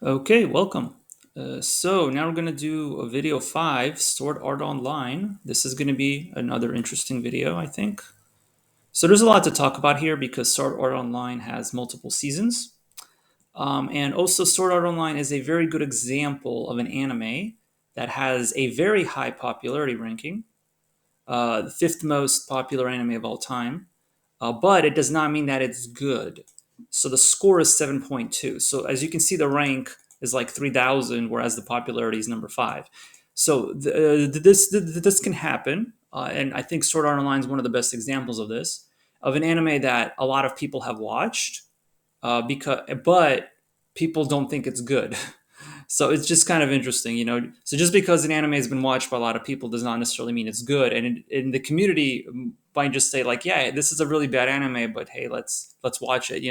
Okay, welcome. So now we're going to do a video 5, Sword Art Online. This is going to be another interesting video, I think. So there's a lot to talk about here because Sword Art Online has multiple seasons. And also Sword Art Online is a very good example of an anime that has a very high popularity ranking, the fifth most popular anime of all time. But it does not mean that it's good. So the score is 7.2. So as you can see, the rank is like 3,000, whereas the popularity is number 5. So this can happen, and I think Sword Art Online is one of the best examples of this, of an anime that a lot of people have watched, but people don't think it's good. So it's just kind of interesting. So just because an anime has been watched by a lot of people does not necessarily mean it's good. And in the community might just say like, yeah, this is a really bad anime, but hey, let's watch it.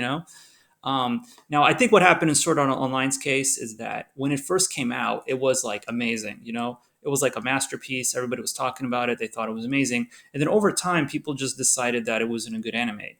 Now, I think what happened in Sword Art Online's case is that when it first came out, it was like amazing. It was like a masterpiece. Everybody was talking about it. They thought it was amazing. And then over time, people just decided that it wasn't a good anime.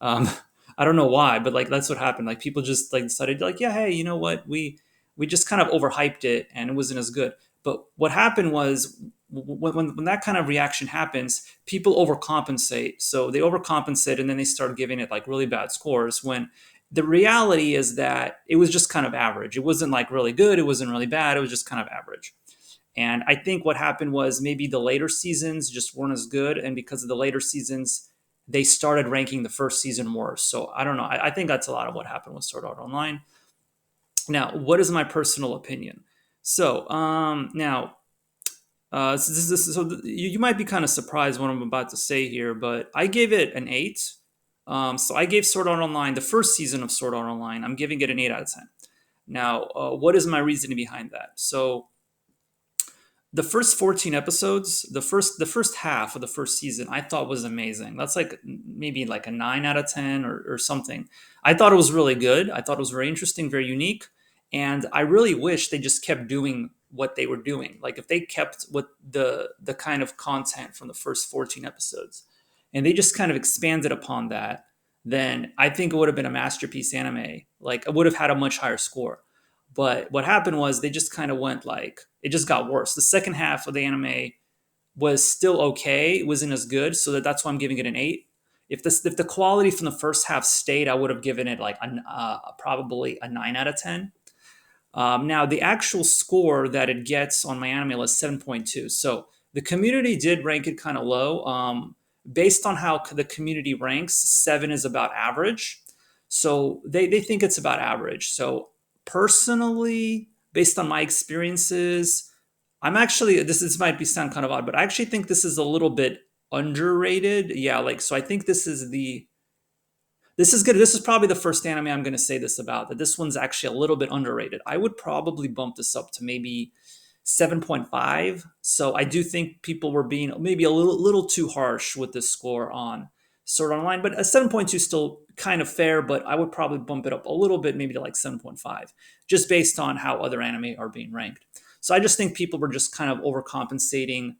Um, I don't know why, but like that's what happened. Like people just like decided like, yeah, hey, you know what? We just kind of overhyped it and it wasn't as good. But what happened was when that kind of reaction happens, people overcompensate. So they overcompensate and then they start giving it like really bad scores when the reality is that it was just kind of average. It wasn't like really good. It wasn't really bad. It was just kind of average. And I think what happened was maybe the later seasons just weren't as good. And because of the later seasons, they started ranking the first season worse. So I don't know. I think that's a lot of what happened with Sword Art Online. Now, what is my personal opinion? So now, you might be kind of surprised what I'm about to say here, but I gave it an 8. So I gave Sword Art Online, the first season of Sword Art Online, I'm giving it an 8 out of 10. Now, what is my reasoning behind that? So the first 14 episodes, the first half of the first season, I thought was amazing. That's like maybe like a 9 out of 10 or something. I thought it was really good. I thought it was very interesting, very unique. And I really wish they just kept doing what they were doing. Like if they kept what the kind of content from the first 14 episodes and they just kind of expanded upon that, then I think it would have been a masterpiece anime. Like it would have had a much higher score. But what happened was they just kind of went like it just got worse. The second half of the anime was still okay. It wasn't as good, so that's why I'm giving it an 8. If the quality from the first half stayed, I would have given it like probably a 9 out of 10. Now the actual score that it gets on my anime list 7.2. So the community did rank it kind of low. Based on how the community ranks, 7 is about average. So they think it's about average. So personally, based on my experiences, I'm actually this might be sound kind of odd, but I actually think this is a little bit underrated. Yeah, like so I think this is good. This is probably the first anime I'm going to say this about, that this one's actually a little bit underrated. I would probably bump this up to maybe 7.5. So I do think people were being maybe a little too harsh with this score on Sword Art Online, but a 7.2 is still kind of fair, but I would probably bump it up a little bit, maybe to like 7.5, just based on how other anime are being ranked. So I just think people were just kind of overcompensating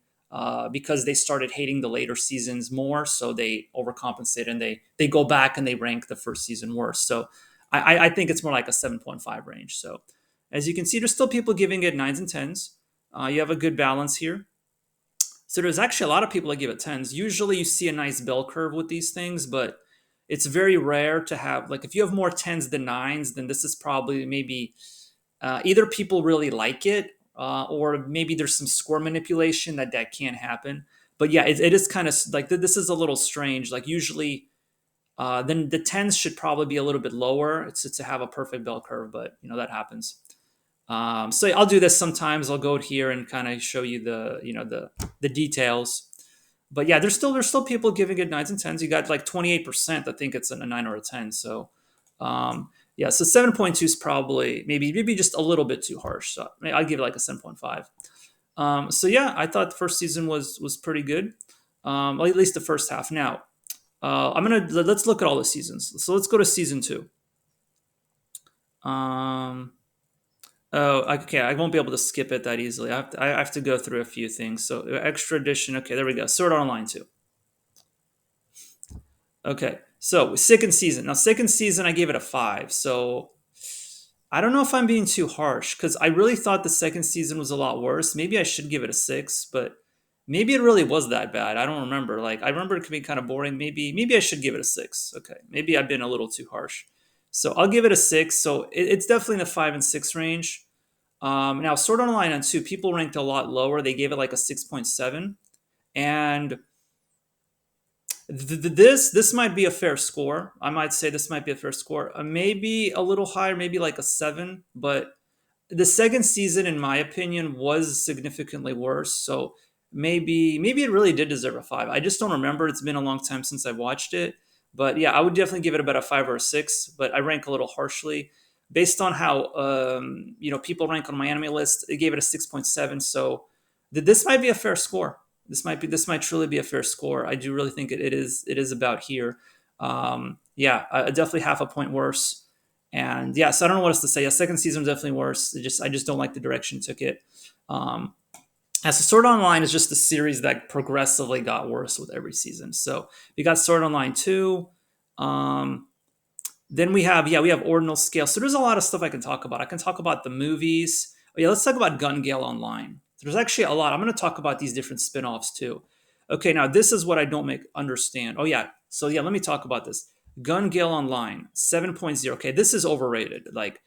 because they started hating the later seasons more, so they overcompensate and they go back and they rank the first season worse. So I think it's more like a 7.5 range. So as you can see, there's still people giving it nines and tens. You have a good balance here. So there's actually a lot of people that give it tens. Usually you see a nice bell curve with these things, but it's very rare to have like if you have more tens than nines, then this is probably maybe either people really like it, or maybe there's some score manipulation that can't happen. But yeah, it is kind of like this is a little strange. Like usually, then the tens should probably be a little bit lower to have a perfect bell curve, but that happens. So I'll do this sometimes. I'll go here and kind of show you the details. But yeah, there's still people giving it nines and tens. You got like 28% that think it's a 9 or a 10. So yeah, so 7.2 is probably maybe just a little bit too harsh. So I'd give it like a 7.5. So yeah, I thought the first season was pretty good. Well, at least the first half. Now let's look at all the seasons. So let's go to season 2. Um, Oh, okay. I won't be able to skip it that easily. I have to go through a few things. So extra edition. Okay, there we go. Sword Art Online 2. Okay, so second season. Now second season, I gave it a 5. So I don't know if I'm being too harsh because I really thought the second season was a lot worse. Maybe I should give it a six, but maybe it really was that bad. I don't remember. Like I remember it could be kind of boring. Maybe I should give it a six. Okay, maybe I've been a little too harsh. So I'll give it a six. So it's definitely in the 5 and 6 range. Now Sword Art Online on two, people ranked a lot lower. They gave it like a 6.7, and this might be a fair score. I might say this might be a fair score. Maybe a little higher, maybe like a seven, but the second season, in my opinion, was significantly worse. So maybe it really did deserve a five. I just don't remember. It's been a long time since I watched it. But yeah, I would definitely give it about a five or a six. But I rank a little harshly based on how people rank on my anime list. It gave it a 6.7. So this might be a fair score. This might truly be a fair score. I do really think it is about here. Yeah, definitely half a point worse. And yeah, so I don't know what else to say. Yeah, second season was definitely worse. I just don't like the direction it took it. Um, as the Sword Online is just a series that progressively got worse with every season. So we got Sword Online 2. Um, then we have ordinal scale. So there's a lot of stuff I can talk about. I can talk about the movies. Oh yeah, let's talk about Gun Gale Online. There's actually a lot. I'm going to talk about these different spin-offs too. Okay, now this is what I don't make understand. Oh yeah, so yeah, let me talk about this. Gun Gale Online 7.0. Okay, this is overrated. Like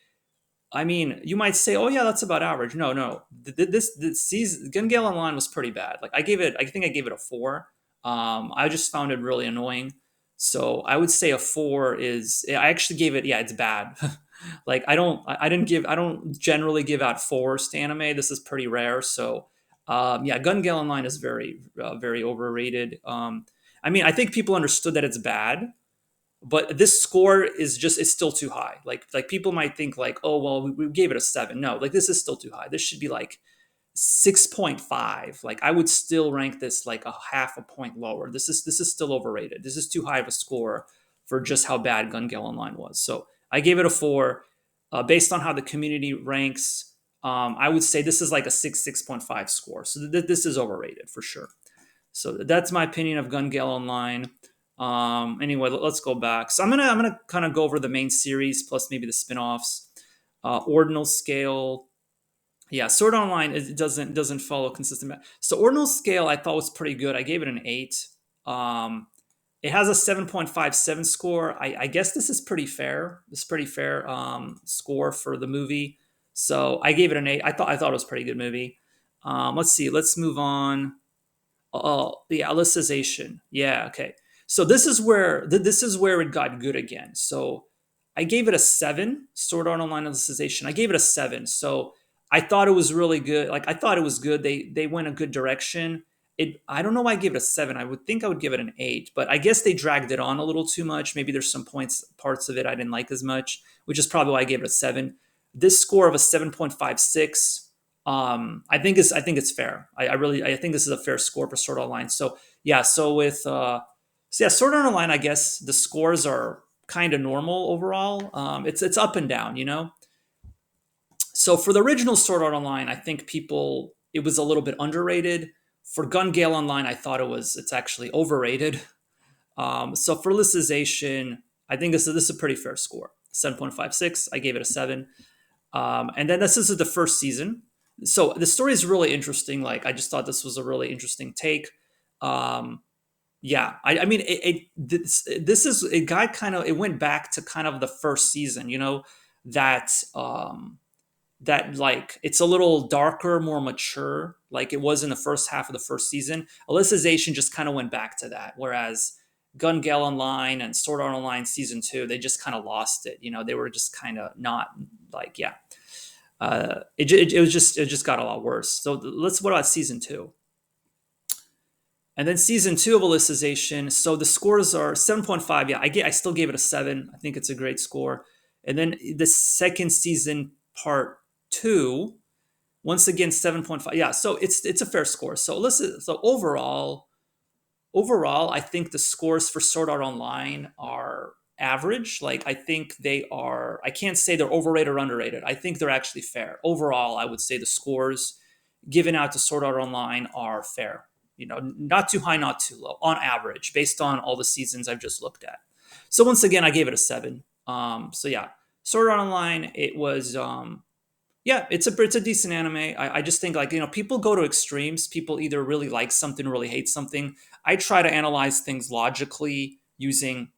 I mean, you might say, "Oh yeah, that's about average." No, no. This season, Gun Gale Online was pretty bad. Like I think I gave it a four. I just found it really annoying. So I would say a four is. I actually gave it. Yeah, it's bad. Like I don't generally give out fours to anime. This is pretty rare. So yeah, Gun Gale Online is very overrated. I mean, I think people understood that it's bad, but this score is just it's still too high. Like people might think like, oh well, we gave it a seven. No, like this is still too high. This should be like 6.5. Like I would still rank this like a half a point lower. This is still overrated. This is too high of a score for just how bad Gun Gale Online was. So I gave it a four. Based on how the community ranks, I would say this is like a 6.5 score. So this is overrated for sure. So that's my opinion of Gun Gale Online. Anyway, let's go back. So I'm gonna kind of go over the main series plus maybe the spin-offs. Ordinal Scale. Yeah, Sword Online it doesn't follow consistent. So Ordinal Scale I thought was pretty good. I gave it an eight. Um, it has a 7.57 score. I guess this is pretty fair. This is pretty fair score for the movie. So I gave it an eight. I thought it was a pretty good movie. Let's see. Let's move on. Oh, the Alicization. Yeah, okay. So this is where it got good again. So I gave it a seven. Sword Art Online Alicization. I gave it a seven. So I thought it was really good. Like I thought it was good. They went a good direction. I don't know why I gave it a seven. I would think I would give it an eight, but I guess they dragged it on a little too much. Maybe there's some parts of it I didn't like as much, which is probably why I gave it a seven. This score of a 7.56 I think it's fair. I think this is a fair score for Sword Art Online. So yeah, Sword Art Online, I guess the scores are kind of normal overall. It's up and down, you know. So for the original Sword Art Online, I think people it was a little bit underrated. For Gun Gale Online, I thought it's actually overrated. So for Licization, I think this is a pretty fair score. 7.56. I gave it a seven. And then this is the first season. So the story is really interesting. Like I just thought this was a really interesting take. Um, yeah, I mean, this is it got kind of it went back to kind of the first season. You know that that like it's a little darker, more mature, like it was in the first half of the first season. Alicization just kind of went back to that, whereas Gun Gale Online and Sword Art Online season two, they just kind of lost it. You know, they were just kind of not like yeah it just got a lot worse. So let's what about season two? And then season two of Alicization. So the scores are 7.5. Yeah, I still gave it a seven. I think it's a great score. And then the second season part two, once again 7.5. Yeah, so it's a fair score. So listen, so overall, I think the scores for Sword Art Online are average. Like I think they are. I can't say they're overrated or underrated. I think they're actually fair. Overall, I would say the scores given out to Sword Art Online are fair. You know, not too high, not too low. On average, based on all the seasons I've just looked at. So once again, I gave it a seven. So yeah. Sword Art Online, it was yeah, it's a decent anime. I just think like people go to extremes. People either really like something, or really hate something. I try to analyze things logically using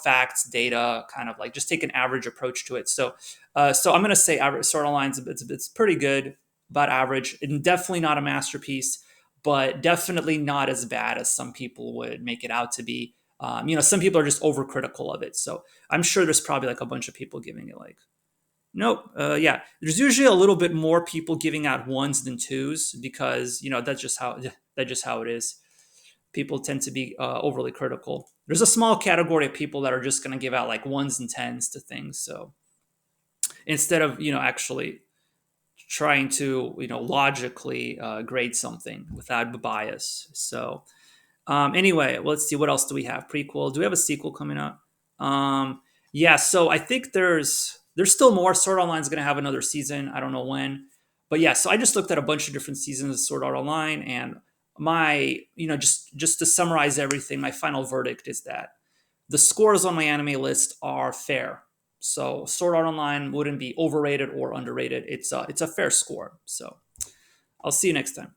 facts, data, kind of like just take an average approach to it. So I'm gonna say average Sword Art Online, it's pretty good, about average, and definitely not a masterpiece, but definitely not as bad as some people would make it out to be. Some people are just overcritical of it. So I'm sure there's probably like a bunch of people giving it like nope. Yeah, there's usually a little bit more people giving out ones than twos because that's just how it is. People tend to be overly critical. There's a small category of people that are just going to give out like ones and tens to things. So instead of actually trying to logically grade something without bias. So anyway, let's see what else do we have. Prequel. Do we have a sequel coming up? Yeah. So I think there's still more. Sword Online is going to have another season. I don't know when, but yeah. So I just looked at a bunch of different seasons of Sword Art Online, and my just to summarize everything, my final verdict is that the scores on my anime list are fair. So Sword Art Online wouldn't be overrated or underrated. It's a fair score. So I'll see you next time.